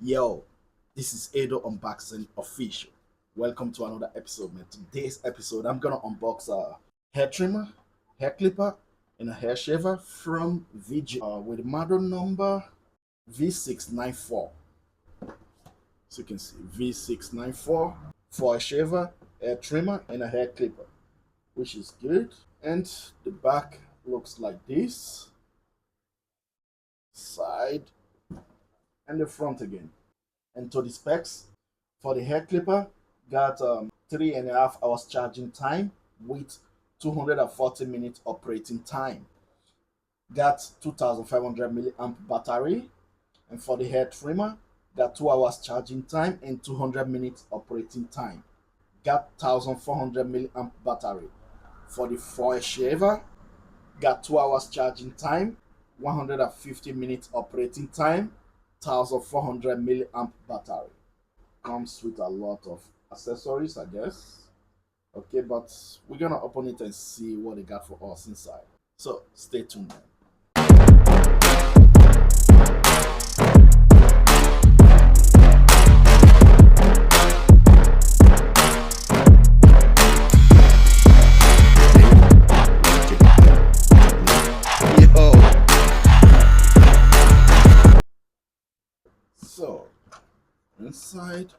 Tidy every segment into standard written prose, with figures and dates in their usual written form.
Yo, this is Edo Unboxing Official. Welcome to another episode, man. Today's episode, I'm gonna unbox a hair trimmer, hair clipper, and a hair shaver from VGR with model number V694. So you can see V694 for a shaver, hair trimmer, and a hair clipper, which is good. And the back looks like this, side, and the front again. And to the specs for the hair clipper, got 3.5 hours charging time with 240 minutes operating time. Got 2500 milliamp battery. And for the hair trimmer, got 2 hours charging time and 200 minutes operating time. Got 1400 milliamp battery. For the foil shaver, got 2 hours charging time, 150 minutes operating time, 1400 milliamp battery. Comes with a lot of accessories, I guess. Okay, but we're gonna open it and see what they got for us inside. So stay tuned, man. Yo. So inside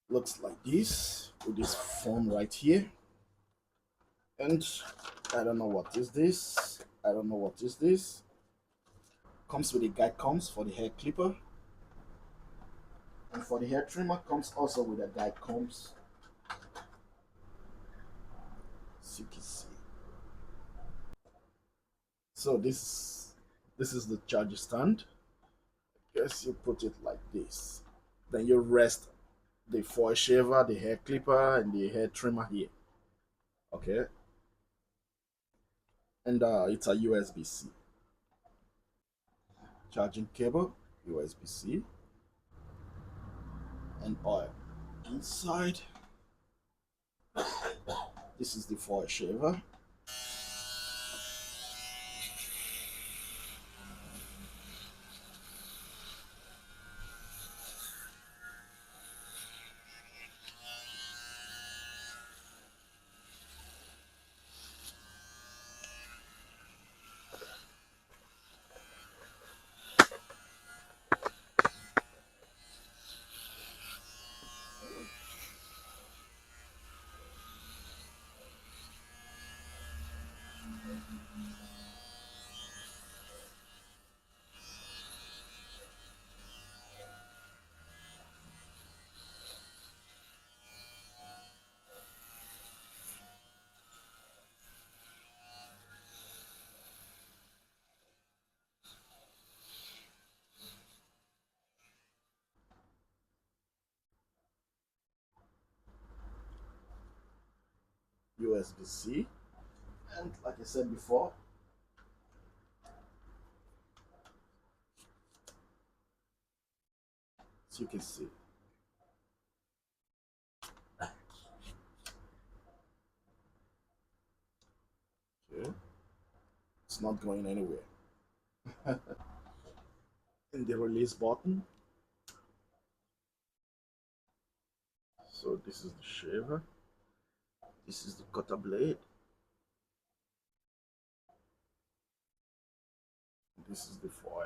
looks like this with this phone right here. And I don't know what is this. I don't know what is this. Comes with a guide combs for the hair clipper. And for the hair trimmer comes also with a guide combs. As you can see. So this is the charger stand. Guess you put it like this. Then you rest the foil shaver, the hair clipper, and the hair trimmer here. Okay. And it's a USB-C. Charging cable, USB-C, and oil. Inside, this is the foil shaver. USB-C, and like I said before, so you can see. Okay, it's not going anywhere. And the release button. So this is the shaver. This is the cutter blade. This is the foil.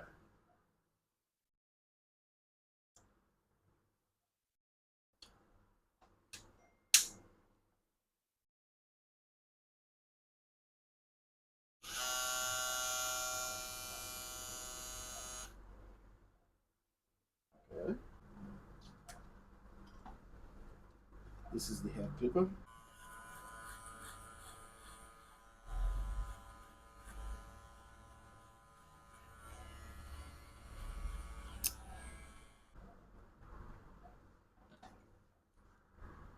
Okay. This is the hair clipper.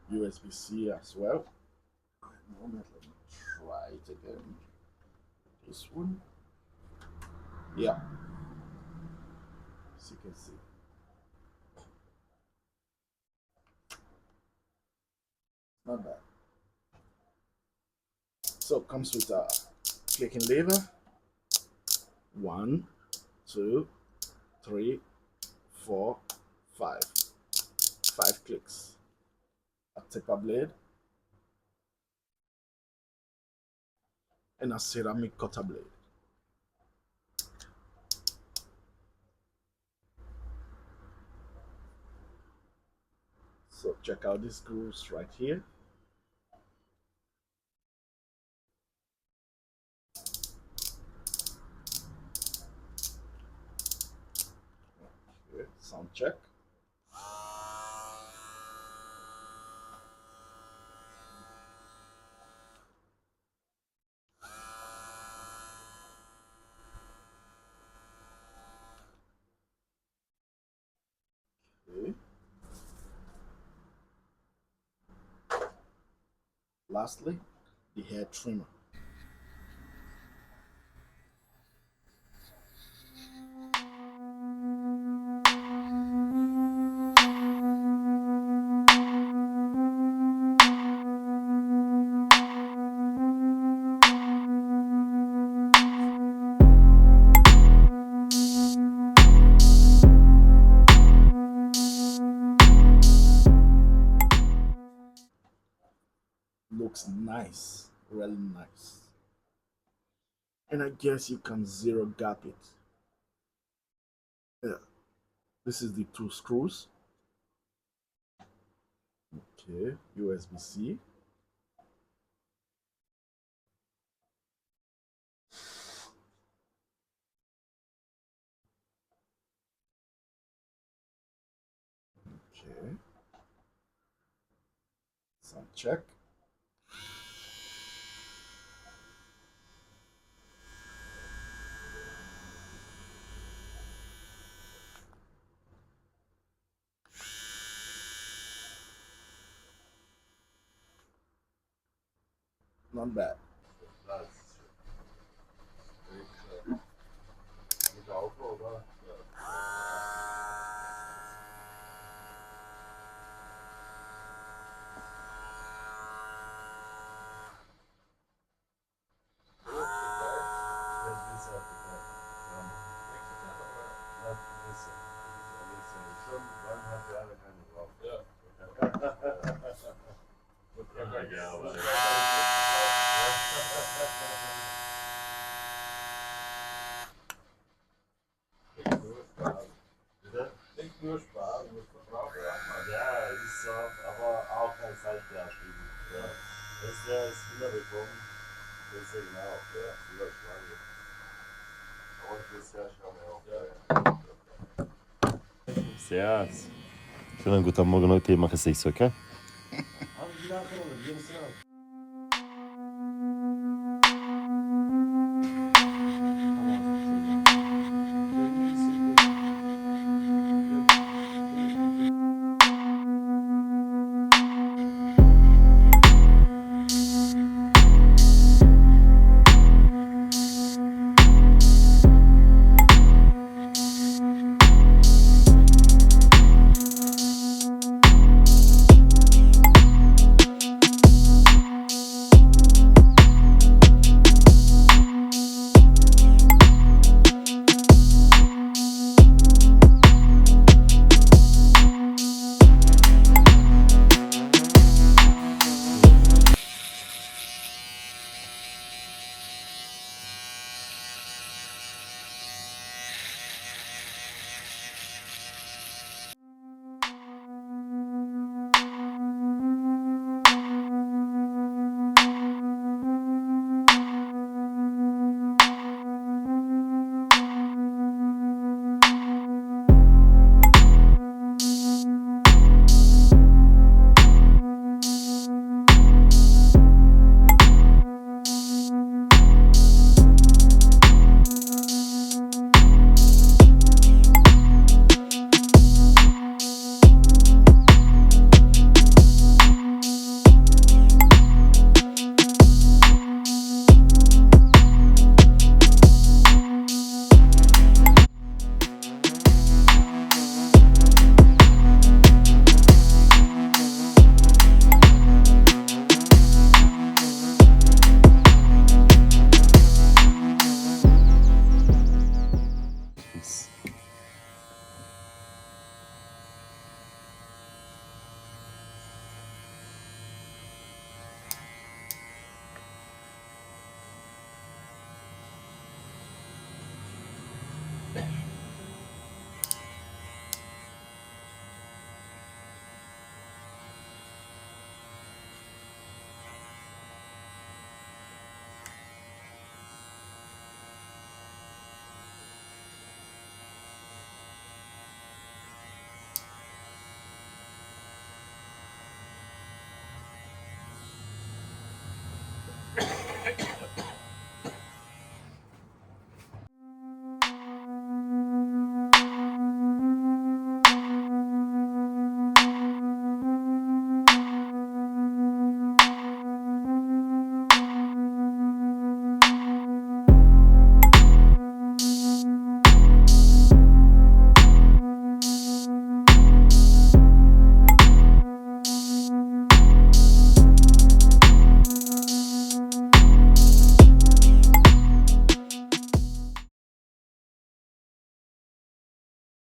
USB-C as well. Moment, let me try it again. This one. Yeah, as you can see. Not bad. So it comes with a clicking lever. One, 2, 3, 4, 5. 5 clicks. A taper blade and a ceramic cutter blade. So check out these screws right here. Okay, sound check. Okay. Lastly, the hair trimmer. Looks nice, really nice. And I guess you can zero gap it. Yeah. This is the 2 screws. Okay, USB-C. Okay. Sound check. Not bad. Nicht nur sparen, du musst verbrauchen. Ja, es ist so, aber auch ein Seitbeabschieden. Ja. Das wäre es wiederbekommen. Deswegen auch, ja. Über Schlange. Und bisher schauen wir auch. Ja. Servus. Schönen guten Morgen, heute mache ich es, okay?